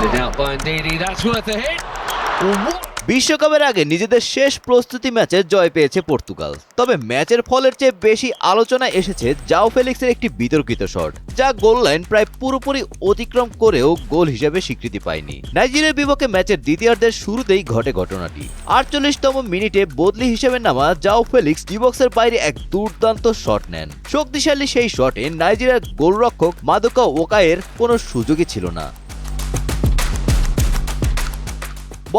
Headed out by Ndidi, that's worth a hit. বিশ্বকাপের আগে নিজেদের শেষ প্রস্তুতি ম্যাচে জয় পেয়েছে পর্তুগাল। তবে ম্যাচের ফলের চেয়ে বেশি আলোচনা এসেছে জাও ফেলিক্সের একটি বিতর্কিত শট, যা গোল লাইন প্রায় পুরোপুরি অতিক্রম করেও গোল হিসেবে স্বীকৃতি পায়নি। নাইজেরিয়ার বিপক্ষে ম্যাচের দ্বিতীয়ার্ধের শুরুতেই ঘটে ঘটনাটি। 48তম মিনিটে বদলি হিসেবে নামা জাও ফেলিক্স ডিবক্সের বাইরে এক দুর্দান্ত শট নেন। শক্তিশালী সেই শটে নাইজেরিয়ার গোলরক্ষক মাদুকা ওকায়ের কোনো সুযোগই ছিল না।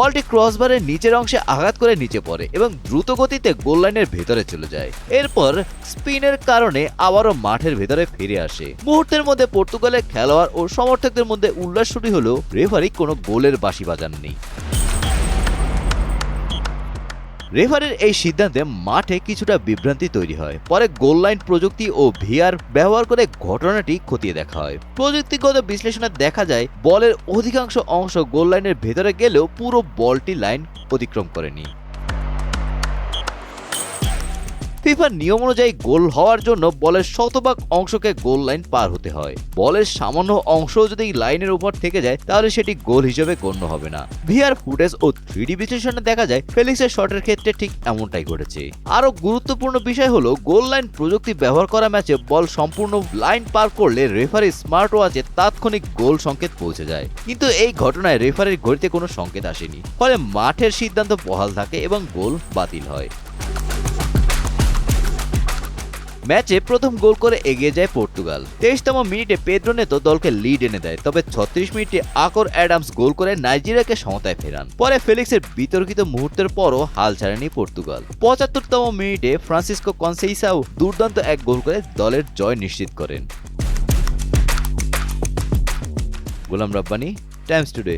বলটি ক্রসবারের নিচের অংশে আঘাত করে নিচে পড়ে এবং দ্রুত গতিতে গোল লাইনের ভেতরে চলে যায়। এরপর স্পিনের কারণে আবারও মাঠের ভেতরে ফিরে আসে। মুহূর্তের মধ্যে পর্তুগালের খেলোয়াড় ও সমর্থকদের মধ্যে উল্লাস শুরু হলেও রেফারি কোনো গোলের বাঁশি বাজাননি। রেফারির এই সিদ্ধান্তে মাঠে কিছুটা বিভ্রান্তি তৈরি হয়। পরে গোল লাইন প্রযুক্তি ও ভিআর ব্যবহার করে ঘটনাটি খতিয়ে দেখা হয়। প্রযুক্তিগত বিশ্লেষণে দেখা যায় বলের অধিকাংশ অংশ গোল লাইনের ভেতরে গেলেও পুরো বলটি লাইন অতিক্রম করেনি। ফিফার নিয়ম অনুযায়ী গোল হওয়ার জন্য বলের শতভাগ অংশকে গোল লাইন পার হতে হয়। বলের সামান্য অংশ যদি লাইনের উপর থেকে যায় তাহলে সেটি গোল হিসেবে গণ্য হবে না। ভিআর ফুটেজ ও 3D বিশ্লেষণে দেখা যায় ফেলিক্সের শটের ক্ষেত্রে ঠিক এমনটাই ঘটেছে। আরো গুরুত্বপূর্ণ বিষয় হলো গোল লাইন প্রযুক্তি ব্যবহার করা ম্যাচে বল সম্পূর্ণ লাইন পার করলে রেফারি স্মার্ট ওয়াচে তাৎক্ষণিক গোল সংকেত পৌঁছে যায়। কিন্তু এই ঘটনায় রেফারির ঘড়িতে কোনো সংকেত আসেনি, ফলে মাঠের সিদ্ধান্ত বহাল থাকে এবং গোল বাতিল হয়। ম্যাচে প্রথম গোল করে এগিয়ে যায় পর্তুগাল। 23তম মিনিটে পেদ্রো নেতো দলকে লিড এনে দেয়। তবে 36 মিনিটে আকর অ্যাডামস গোল করে নাইজেরিয়াকে সমতায় ফেরান। পরে ফেলিক্সের বিতর্কিত মুহূর্তের পরও হাল ছাড়েনি পর্তুগাল। 75তম মিনিটে ফ্রান্সিসকো কনসেইসাও দুর্দান্ত এক গোল করে দলের জয় নিশ্চিত করেন। গোলাম রাব্বানি, টাইমস টুডে।